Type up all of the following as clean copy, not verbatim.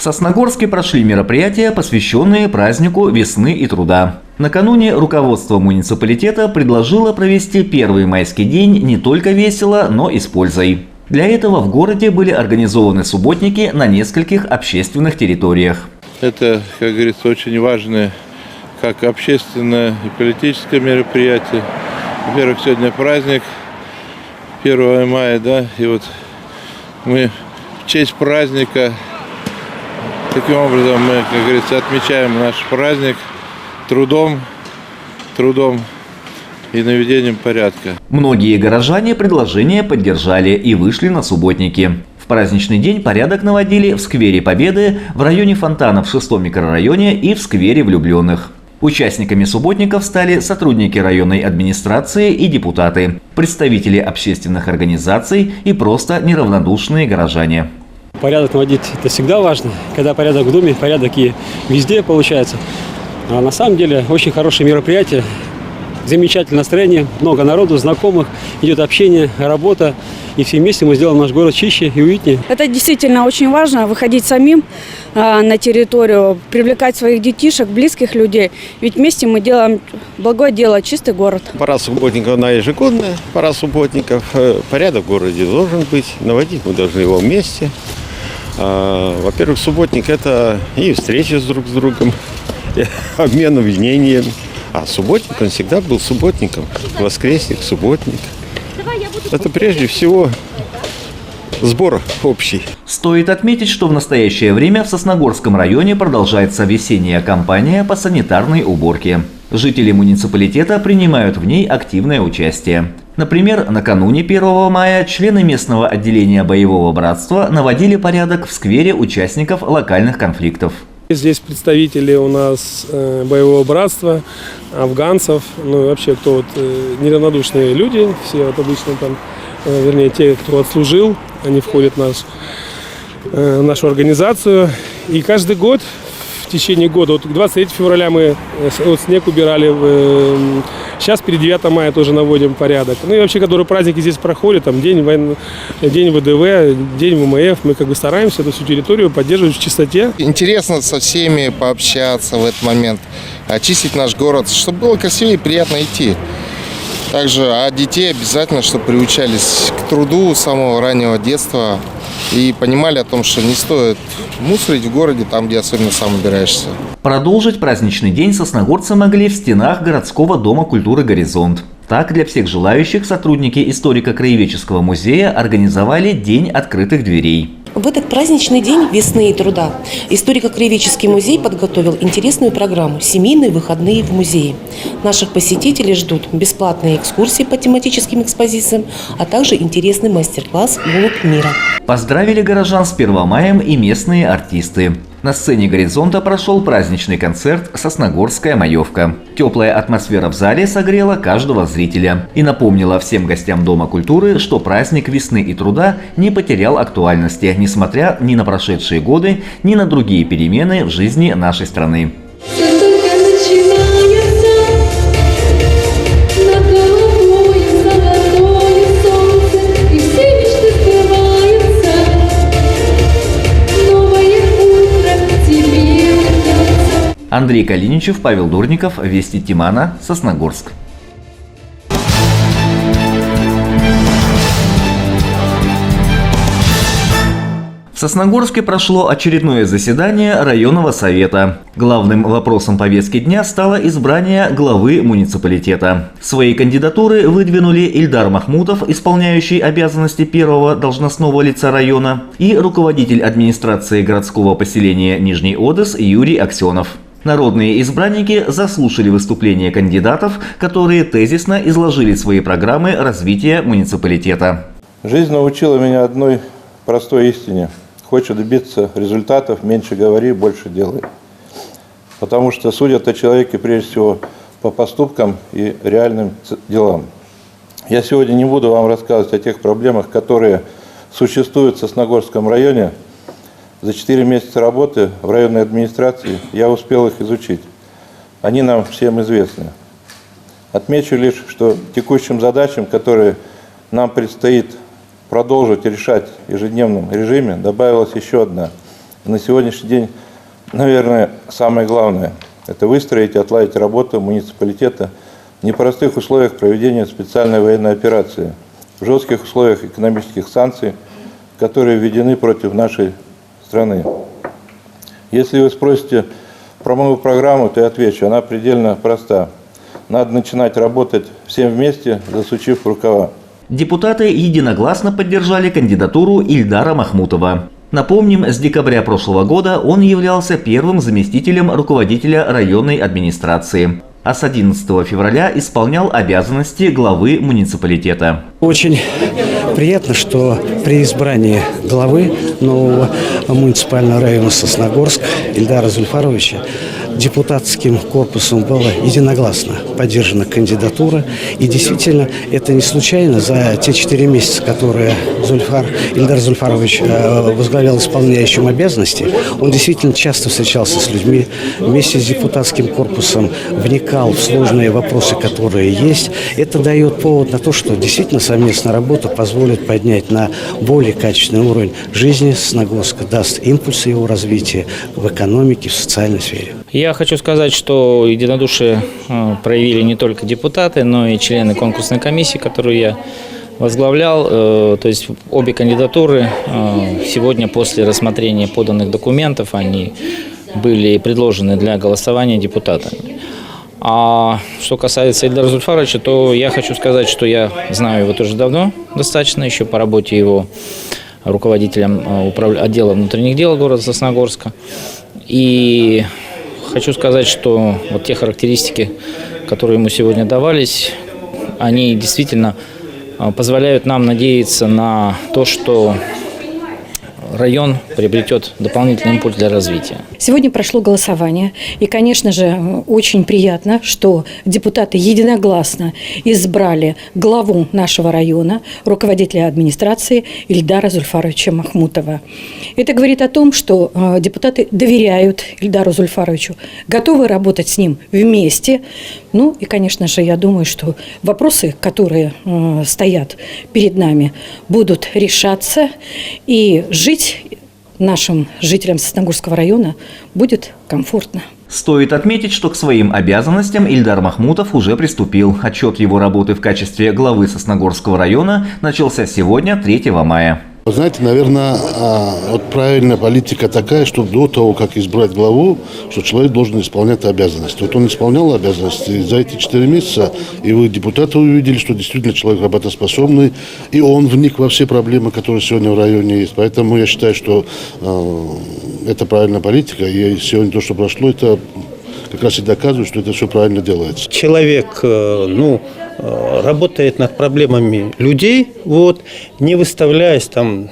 В Сосногорске прошли мероприятия, посвященные празднику весны и труда. Накануне руководство муниципалитета предложило провести первый майский день не только весело, но и с пользой. Для этого в городе были организованы субботники на нескольких общественных территориях. Это, как говорится, очень важное как общественное и политическое мероприятие. Во-первых, сегодня праздник 1 мая, да, и вот мы в честь праздника, таким образом мы, как говорится, отмечаем наш праздник трудом и наведением порядка. Многие горожане предложение поддержали и вышли на субботники. В праздничный день порядок наводили в сквере Победы, в районе фонтанов в 6-м микрорайоне и в сквере Влюбленных. Участниками субботников стали сотрудники районной администрации и депутаты, представители общественных организаций и просто неравнодушные горожане. Порядок наводить – это всегда важно. Когда порядок в доме, порядок и везде получается. А на самом деле очень хорошее мероприятие, замечательное настроение, много народу, знакомых, идет общение, работа. И все вместе мы сделаем наш город чище и уютнее. Это действительно очень важно, выходить самим на территорию, привлекать своих детишек, близких людей. Ведь вместе мы делаем благое дело, чистый город. Пора субботников, она ежегодная, пора субботников. Порядок в городе должен быть, наводить мы должны его вместе. Во-первых, субботник – это и встреча друг с другом, и обмен мнениями. А субботник, он всегда был субботником. Воскресник, субботник. Это прежде всего сбор общий. Стоит отметить, что в настоящее время в Сосногорском районе продолжается весенняя кампания по санитарной уборке. Жители муниципалитета принимают в ней активное участие. Например, накануне 1 мая члены местного отделения боевого братства наводили порядок в сквере участников локальных конфликтов. Здесь представители у нас боевого братства, афганцев, ну и вообще кто вот неравнодушные люди, все вот обычно там, вернее те, кто отслужил, они входят в нашу организацию. И каждый год, в течение года, вот 23 февраля мы вот снег убирали, сейчас перед 9 мая тоже наводим порядок. Ну и вообще, которые праздники здесь проходят, там день ВДВ, день ВМФ, мы как бы стараемся эту всю территорию поддерживать в чистоте. Интересно со всеми пообщаться в этот момент, очистить наш город, чтобы было красивее и приятно идти. Также детей обязательно, чтобы приучались к труду с самого раннего детства и понимали о том, что не стоит мусорить в городе, там, где особенно сам убираешься. Продолжить праздничный день сосногорцы могли в стенах городского дома культуры «Горизонт». Так, для всех желающих сотрудники историко-краеведческого музея организовали День открытых дверей. В этот праздничный день весны и труда историко-краеведческий музей подготовил интересную программу «Семейные выходные в музее». Наших посетителей ждут бесплатные экскурсии по тематическим экспозициям, а также интересный мастер-класс «Голубь мира». Поздравили горожан с 1 маем и местные артисты. На сцене «Горизонта» прошел праздничный концерт «Сосногорская маевка». Теплая атмосфера в зале согрела каждого зрителя и напомнила всем гостям Дома культуры, что праздник весны и труда не потерял актуальности, несмотря ни на прошедшие годы, ни на другие перемены в жизни нашей страны. Андрей Калиничев, Павел Дурников, Вести Тимана, Сосногорск. В Сосногорске прошло очередное заседание районного совета. Главным вопросом повестки дня стало избрание главы муниципалитета. Свои кандидатуры выдвинули Ильдар Махмутов, исполняющий обязанности первого должностного лица района, и руководитель администрации городского поселения Нижний Одес Юрий Аксенов. Народные избранники заслушали выступления кандидатов, которые тезисно изложили свои программы развития муниципалитета. Жизнь научила меня одной простой истине. Хочешь добиться результатов, меньше говори, больше делай. Потому что судят о человеке прежде всего по поступкам и реальным делам. Я сегодня не буду вам рассказывать о тех проблемах, которые существуют в Сосногорском районе. За 4 месяца работы в районной администрации я успел их изучить. Они нам всем известны. Отмечу лишь, что текущим задачам, которые нам предстоит продолжить решать в ежедневном режиме, добавилась еще одна. На сегодняшний день, наверное, самое главное – это выстроить и отладить работу муниципалитета в непростых условиях проведения специальной военной операции, в жестких условиях экономических санкций, которые введены против нашей страны. Если вы спросите про мою программу, то я отвечу, она предельно проста. Надо начинать работать всем вместе, засучив рукава. Депутаты единогласно поддержали кандидатуру Ильдара Махмутова. Напомним, с декабря прошлого года он являлся первым заместителем руководителя районной администрации, а с 11 февраля исполнял обязанности главы муниципалитета. Очень приятно, что при избрании главы нового муниципального района Сосногорск Ильдара Зульфаровича депутатским корпусом была единогласно поддержана кандидатура. И действительно, это не случайно. За те 4 месяца, которые Ильдар Зульфарович возглавлял исполняющим обязанности, он действительно часто встречался с людьми, вместе с депутатским корпусом вникал в сложные вопросы, которые есть. Это дает повод на то, что действительно совместная работа позволит поднять на более качественный уровень жизни Сосногорска, даст импульс его развития в экономике, в социальной сфере. Я хочу сказать, что единодушие проявили не только депутаты, но и члены конкурсной комиссии, которую я возглавлял. То есть обе кандидатуры сегодня после рассмотрения поданных документов, они были предложены для голосования депутатами. А что касается Ильдара Зульфаровича, то я хочу сказать, что я знаю его тоже давно достаточно, еще по работе его руководителем отдела внутренних дел города Сосногорска. И хочу сказать, что вот те характеристики, которые ему сегодня давались, они действительно позволяют нам надеяться на то, что район приобретет дополнительный импульс для развития. Сегодня прошло голосование, и, конечно же, очень приятно, что депутаты единогласно избрали главу нашего района, руководителя администрации Ильдара Зульфаровича Махмутова. Это говорит о том, что депутаты доверяют Ильдару Зульфаровичу, готовы работать с ним вместе. Ну и, конечно же, я думаю, что вопросы, которые стоят перед нами, будут решаться, и жить нашим жителям Сосногорского района будет комфортно. Стоит отметить, что к своим обязанностям Ильдар Махмутов уже приступил. Отчет его работы в качестве главы Сосногорского района начался сегодня, 3 мая. Вы знаете, наверное, вот правильная политика такая, что до того, как избрать главу, что человек должен исполнять обязанности. Вот он исполнял обязанности за эти 4 месяца, и вы, депутаты, увидели, что действительно человек работоспособный, и он вник во все проблемы, которые сегодня в районе есть. Поэтому я считаю, что это правильная политика, и сегодня то, что прошло, это как раз и доказывает, что это все правильно делается. Человек, работает над проблемами людей, не выставляясь там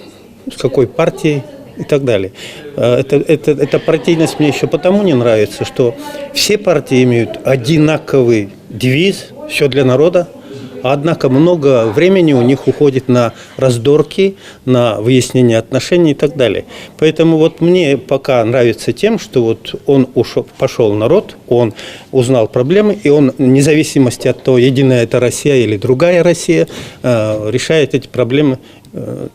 с какой партией и так далее. Эта партийность мне еще потому не нравится, что все партии имеют одинаковый девиз «Все для народа», однако много времени у них уходит на раздорки, на выяснение отношений и так далее. Поэтому мне пока нравится тем, что он пошел в народ, он узнал проблемы, и он, вне зависимости от того, единая это Россия или другая Россия, решает эти проблемы,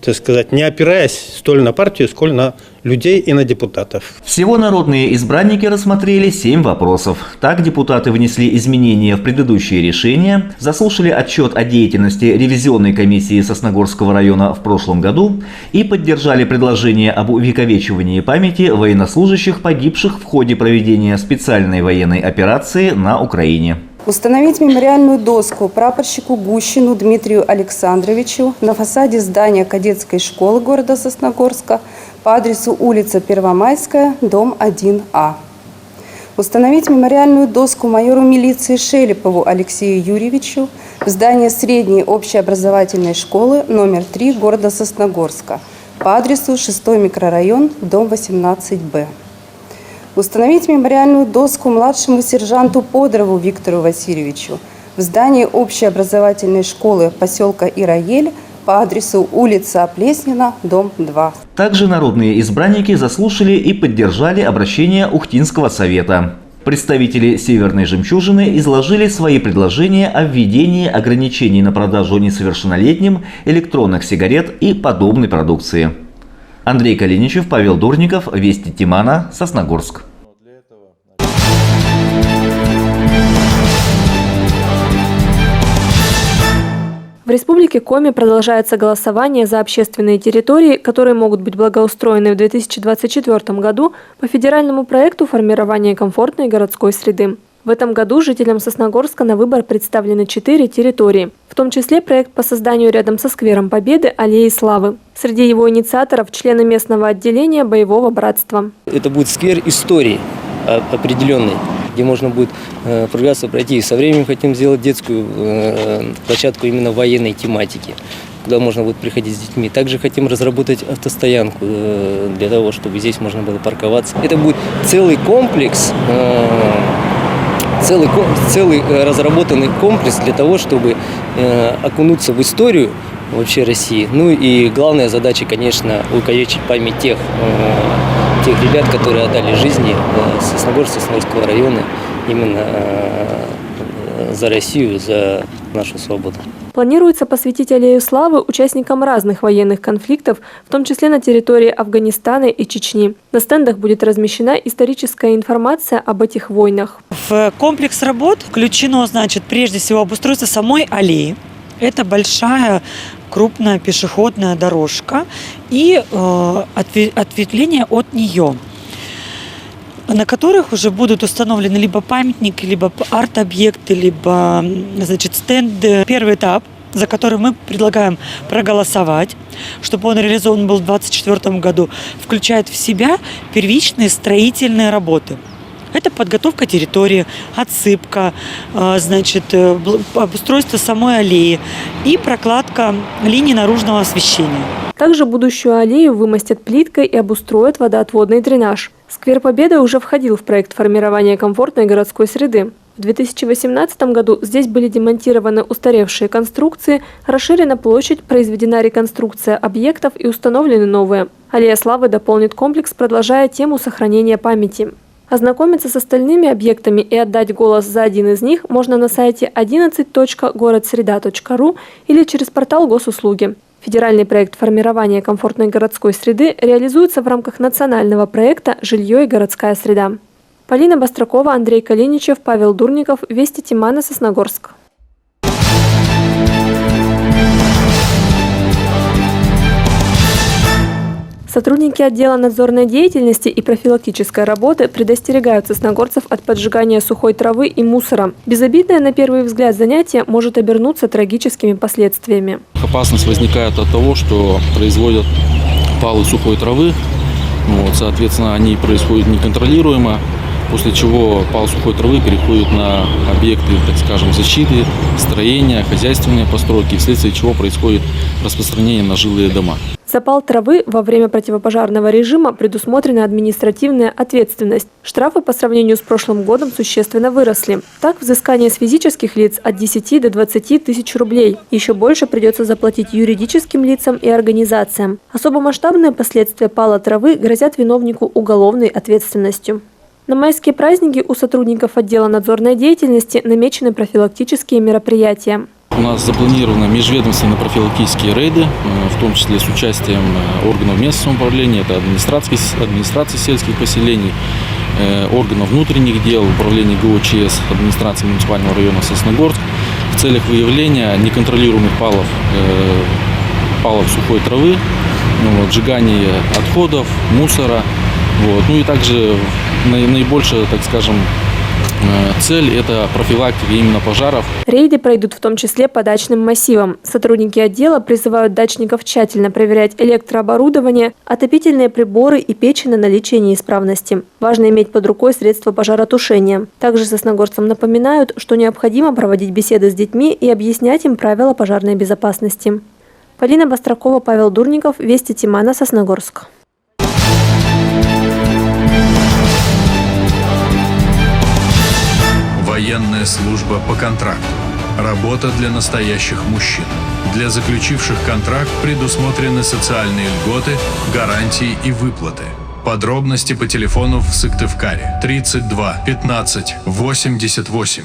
так сказать, не опираясь столь на партию, сколь на людей и на депутатов. Всего народные избранники рассмотрели 7 вопросов. Так депутаты внесли изменения в предыдущие решения, заслушали отчет о деятельности ревизионной комиссии Сосногорского района в прошлом году и поддержали предложение об увековечивании памяти военнослужащих, погибших в ходе проведения специальной военной операции на Украине. Установить мемориальную доску прапорщику Гущину Дмитрию Александровичу на фасаде здания кадетской школы города Сосногорска по адресу улица Первомайская, дом 1А. Установить мемориальную доску майору милиции Шелепову Алексею Юрьевичу в здании средней общеобразовательной школы номер 3 города Сосногорска по адресу 6 микрорайон, дом 18Б. Установить мемориальную доску младшему сержанту Подорову Виктору Васильевичу в здании общеобразовательной школы поселка Ираель по адресу улица Оплеснина, дом 2. Также народные избранники заслушали и поддержали обращение Ухтинского совета. Представители «Северной жемчужины» изложили свои предложения о введении ограничений на продажу несовершеннолетним электронных сигарет и подобной продукции. Андрей Калиничев, Павел Дурников, Вести Тимана, Сосногорск. В Республике Коми продолжается голосование за общественные территории, которые могут быть благоустроены в 2024 году по федеральному проекту формирования комфортной городской среды. В этом году жителям Сосногорска на выбор представлены 4 территории, в том числе проект по созданию рядом со сквером Победы аллеи Славы. Среди его инициаторов члены местного отделения Боевого братства. Это будет сквер истории определенный, где можно будет прогуляться, пройти. И со временем хотим сделать детскую площадку именно военной тематики, куда можно будет приходить с детьми. Также хотим разработать автостоянку для того, чтобы здесь можно было парковаться. Это будет целый комплекс, целый разработанный комплекс для того, чтобы окунуться в историю вообще России. Ну и главная задача, конечно, увековечить память тех ребят, которые отдали жизни Сосногорского района именно за Россию, за нашу свободу. Планируется посвятить аллею Славы участникам разных военных конфликтов, в том числе на территории Афганистана и Чечни. На стендах будет размещена историческая информация об этих войнах. В комплекс работ включено, прежде всего обустройство самой аллеи. Это большая, крупная пешеходная дорожка и ответвление от нее, на которых уже будут установлены либо памятники, либо арт-объекты, либо стенды. Первый этап, за который мы предлагаем проголосовать, чтобы он реализован был в 2024 году, включает в себя первичные строительные работы. Это подготовка территории, отсыпка, обустройство самой аллеи и прокладка линий наружного освещения. Также будущую аллею вымостят плиткой и обустроят водоотводный дренаж. Сквер Победы уже входил в проект формирования комфортной городской среды. В 2018 году здесь были демонтированы устаревшие конструкции, расширена площадь, произведена реконструкция объектов и установлены новые. Аллея Славы дополнит комплекс, продолжая тему сохранения памяти. Ознакомиться с остальными объектами и отдать голос за один из них можно на сайте 11.городсреда.ру или через портал Госуслуги. Федеральный проект формирования комфортной городской среды реализуется в рамках национального проекта «Жилье и городская среда». Полина Бастракова, Андрей Калиничев, Павел Дурников, Вести Тимана, Сосногорск. Сотрудники отдела надзорной деятельности и профилактической работы предостерегают сосногорцев от поджигания сухой травы и мусора. Безобидное на первый взгляд занятие может обернуться трагическими последствиями. Опасность возникает от того, что производят палы сухой травы. Соответственно, они происходят неконтролируемо, после чего пал сухой травы переходит на объекты, защиты, строения, хозяйственные постройки, вследствие чего происходит распространение на жилые дома. За пал травы во время противопожарного режима предусмотрена административная ответственность. Штрафы по сравнению с прошлым годом существенно выросли. Так, взыскание с физических лиц от 10 до 20 тысяч рублей. Еще больше придется заплатить юридическим лицам и организациям. Особо масштабные последствия пала травы грозят виновнику уголовной ответственностью. На майские праздники у сотрудников отдела надзорной деятельности намечены профилактические мероприятия. У нас запланированы межведомственные профилактические рейды, в том числе с участием органов местного самоуправления, это администрации сельских поселений, органов внутренних дел, управления ГОЧС, администрации муниципального района Сосногорск в целях выявления неконтролируемых палов сухой травы, сжигания отходов, мусора. Ну и также наибольшая, цель – это профилактика именно пожаров. Рейды пройдут в том числе по дачным массивам. Сотрудники отдела призывают дачников тщательно проверять электрооборудование, отопительные приборы и печи на наличие неисправности. Важно иметь под рукой средства пожаротушения. Также сосногорцам напоминают, что необходимо проводить беседы с детьми и объяснять им правила пожарной безопасности. Полина Бастракова, Павел Дурников, Вести Тимана, Сосногорск. Военная служба по контракту. Работа для настоящих мужчин. Для заключивших контракт предусмотрены социальные льготы, гарантии и выплаты. Подробности по телефону в Сыктывкаре 32 15 88.